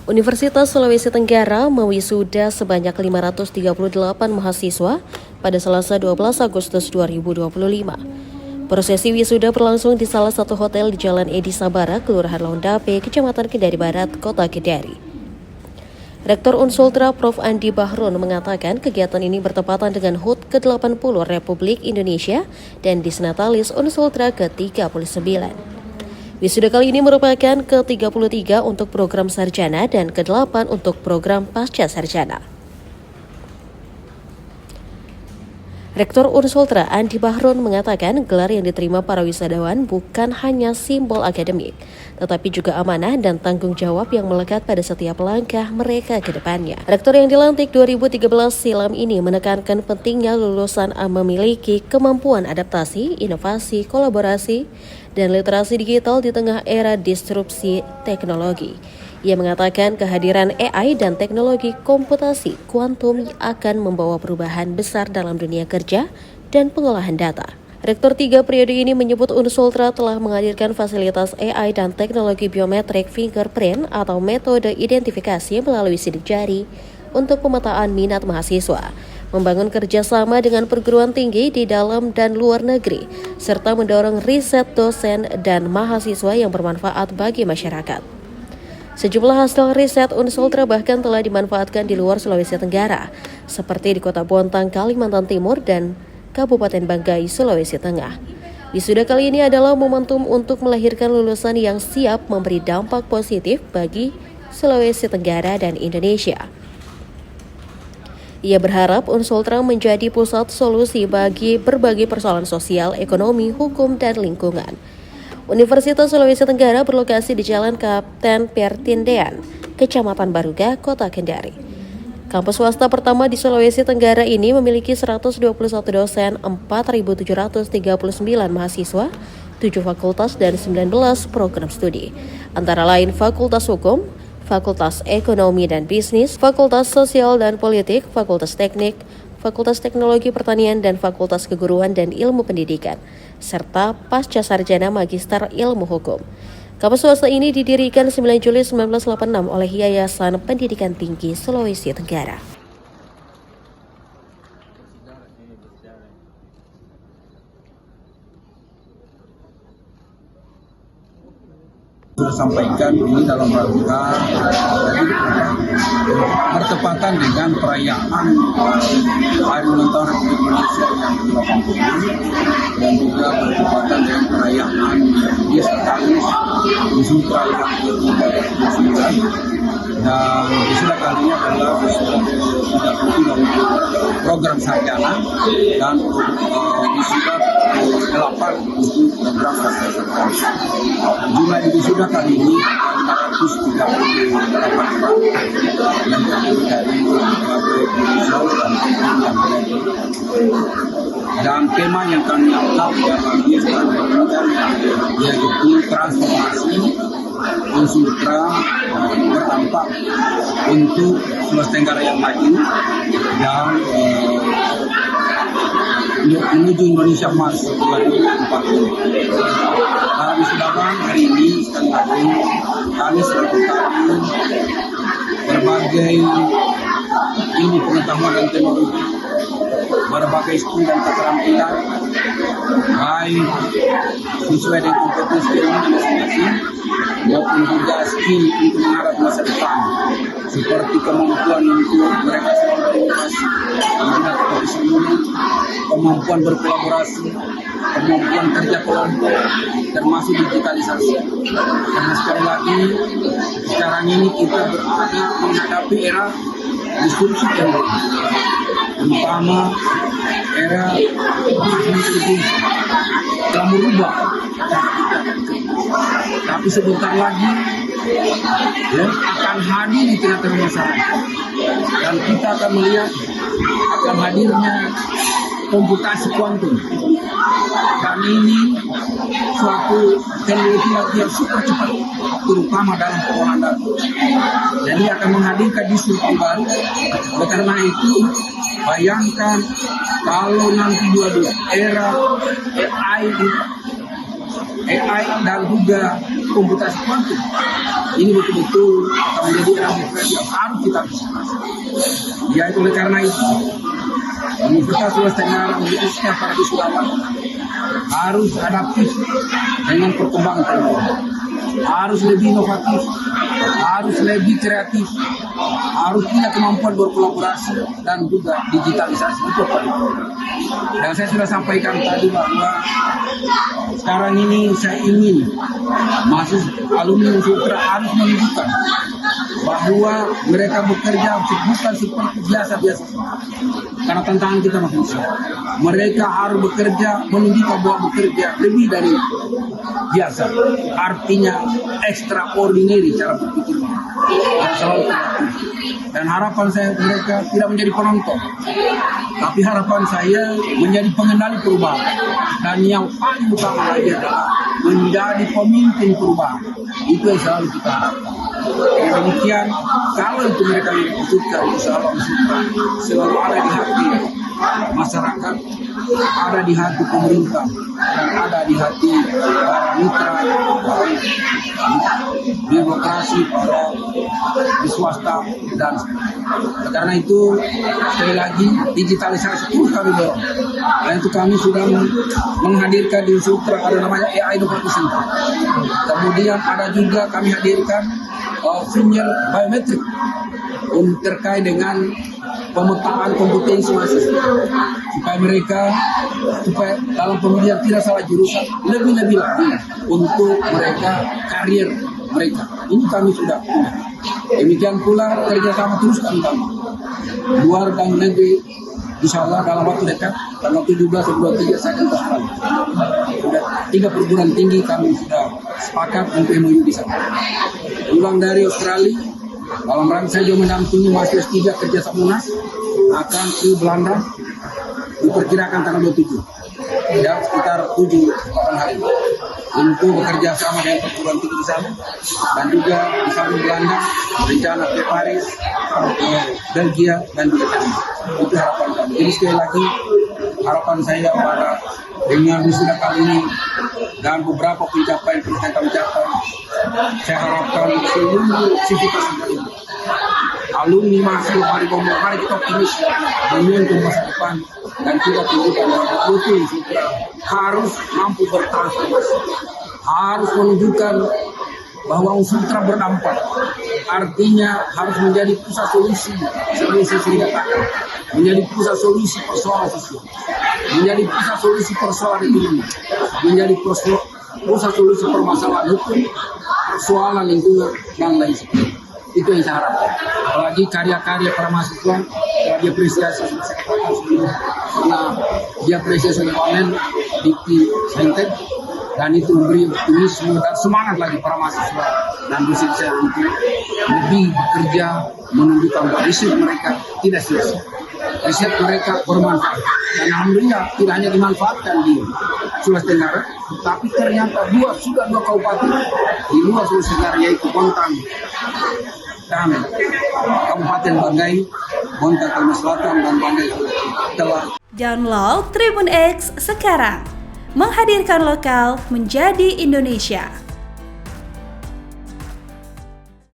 Universitas Sulawesi Tenggara mewisuda sebanyak 538 mahasiswa pada Selasa 12 Agustus 2025. Prosesi wisuda berlangsung di salah satu hotel di Jalan Edi Sabara, Kelurahan Londape, Kecamatan Kendari Barat, Kota Kendari. Rektor Unsultra Prof. Andi Bahrun mengatakan kegiatan ini bertepatan dengan HUT ke-80 Republik Indonesia dan Disnatalis Unsultra ke-39. Wisuda kali ini merupakan ke-33 untuk program sarjana dan ke-8 untuk program pasca sarjana. Rektor Unsultra Andi Bahrun mengatakan gelar yang diterima para wisadawan bukan hanya simbol akademik, tetapi juga amanah dan tanggung jawab yang melekat pada setiap langkah mereka ke depannya. Rektor yang dilantik 2013 silam ini menekankan pentingnya lulusan memiliki kemampuan adaptasi, inovasi, kolaborasi, dan literasi digital di tengah era disrupsi teknologi. Ia mengatakan kehadiran AI dan teknologi komputasi kuantum akan membawa perubahan besar dalam dunia kerja dan pengolahan data. Rektor 3 periode ini menyebut Unsultra telah menghadirkan fasilitas AI dan teknologi biometrik fingerprint atau metode identifikasi melalui sidik jari untuk pemetaan minat mahasiswa, membangun kerjasama dengan perguruan tinggi di dalam dan luar negeri, serta mendorong riset dosen dan mahasiswa yang bermanfaat bagi masyarakat. Sejumlah hasil riset Unsultra bahkan telah dimanfaatkan di luar Sulawesi Tenggara, seperti di Kota Bontang, Kalimantan Timur, dan Kabupaten Banggai, Sulawesi Tengah. Wisuda kali ini adalah momentum untuk melahirkan lulusan yang siap memberi dampak positif bagi Sulawesi Tenggara dan Indonesia. Ia berharap Unsultra menjadi pusat solusi bagi berbagai persoalan sosial, ekonomi, hukum, dan lingkungan. Universitas Sulawesi Tenggara berlokasi di Jalan Kapten Pertindean, Kecamatan Baruga, Kota Kendari. Kampus swasta pertama di Sulawesi Tenggara ini memiliki 121 dosen, 4.739 mahasiswa, 7 fakultas, dan 19 program studi. Antara lain Fakultas Hukum, Fakultas Ekonomi dan Bisnis, Fakultas Sosial dan Politik, Fakultas Teknik, Fakultas Teknologi Pertanian, dan Fakultas Keguruan dan Ilmu Pendidikan, serta Pasca Sarjana Magister Ilmu Hukum. Kampus swasta ini didirikan 9 Juli 1986 oleh Yayasan Pendidikan Tinggi Sulawesi Tenggara. Sudah sampaikan ini dalam rangka bertepatan dengan perayaan Hari Ulang Tahun Republik Indonesia yang ke-80 dan juga bertepatan dengan perayaan Disnatalis Unsultra yang ke-39, dan wisuda kali ini adalah wisuda untuk program sarjana dan wisuda ke-8 untuk program pasca sarjana. Jumlah wisuda kali ini 538 orang yang terdiri dari berbagai jurusan dan tema yang kami angkat dalam yaitu transformasi Unsultra berdampak untuk Sulawesi Tenggara yang maju dan menuju Indonesia Emas 2040. Para wisudawan hari ini sekali lagi kami selaku berbagai ilmu pengetahuan dan teknologi, berbagai skill dan keterampilan, baik sesuai dengan kompetensi ilmu masing-masing maupun juga skill untuk menghadap masa depan, seperti kemampuan untuk mereka selalu berinovasi, menghadap profesional, kemampuan berkolaborasi, kemampuan kerja kelompok, termasuk digitalisasi. Karena sekali lagi sekarang ini kita berada menghadapi era disrupsi teknologi, terutama era intelligence telah merubah tapi sebentar lagi akan hadir di tengah-tengah masyarakat, dan kita akan melihat akan hadirnya komputasi kuantum, dan ini suatu teknologi yang super cepat, terutama dalam pengolahan data. Jadi akan menghadirkan disrupsi baru. Oleh karena itu, bayangkan kalau nanti dua-dua era AI dan juga komputasi kuantum ini betul-betul akan menjadi demokrasi yang harus kita bisa. Ya, itu oleh karena itu Universitas Sulawesi Tenggara khususnya para wisudawan harus adaptif dengan perkembangan teknologi, harus lebih inovatif, harus lebih kreatif, harus punya kemampuan berkolaborasi dan juga digitalisasi itu penting. Dan saya sudah sampaikan tadi bahwa sekarang ini saya ingin alumni Unsultra harus menunjukkan bahwa mereka bekerja bukan seperti biasa-biasa. Karena tantangan kita masih besar. Mereka harus bekerja, menunjukkan bahwa bekerja lebih dari biasa. Artinya extraordinary cara berpikir dan selalu kreatif. Dan harapan saya mereka tidak menjadi penonton, tapi harapan saya menjadi pengendali perubahan. Dan yang paling utama lagi adalah menjadi pemimpin perubahan. Itu yang selalu kita harapkan. Demikian, kalau itu mereka mewujudkan usaha Unsultra selalu ada di hati masyarakat, ada di hati pemerintah, dan ada di hati para mitra, para birokrasi, para di swasta, dan karena itu sekali lagi digitalisasi terus kami dorong. Dan itu kami sudah menghadirkan di Unsultra ada namanya AI Inovasi Center. Kemudian ada juga kami hadirkan finger biometrik terkait dengan pemetaan kompetensi mahasiswa supaya dalam pemilihan tidak salah jurusan lebih lagi untuk mereka karir mereka. Ini kami sudah punya. Demikian pula kerjasama terus kami luar dan negeri. Insya Allah dalam waktu dekat tanggal 17 dan 23 saya akan berharap. Sudah 3 perguruan tinggi kami sudah sepakat untuk MOU di sana. Pulang dari Australia, dalam rangka saya juga mendampingi mahasiswa 3 kerja Samunas akan ke Belanda diperkirakan tanggal 27 dan sekitar 7-8 hari untuk bekerja sama dengan perguruan tinggi di sana, dan juga di sana Belanda rencana ke Paris, Belgia, dan juga Kanada. Itu harapan kami. Jadi sekali lagi harapan saya pada dengan wisuda kali ini dan beberapa pencapaian yang kami capai, saya harapkan seluruh sivitas ini alumni mahasiswa mari kita optimis untuk masa depan, dan kita tunjukkan bahwa betul Unsultra harus mampu bertransformasi, harus menunjukkan bahwa Unsultra berdampak, artinya harus menjadi pusat solusi saya katakan, menjadi pusat solusi persoalan sosial, menjadi pusat solusi persoalan ekonomi, menjadi pusat solusi permasalahan hukum, persoalan lingkungan, dan lain sebagainya. Itu yang saya harapkan. Apalagi karya-karya para mahasiswa telah diapresiasi karena diapresiasi panen di Saintek, dan itu memberi optimisme dan semangat lagi para mahasiswa dan dosen saya untuk lebih bekerja, menunjukkan bahwa riset mereka tidak sia-sia. Riset mereka bermanfaat, dan alhamdulillah tidak hanya dimanfaatkan di Sulawesi Tenggara, tapi ternyata sudah dua kabupaten di luar Sulawesi Tenggara, yaitu Bontang dan Kabupaten Banggai, Bontang Kalimantan Selatan, dan Banggai telah. Download Tribun X sekarang, menghadirkan lokal menjadi Indonesia.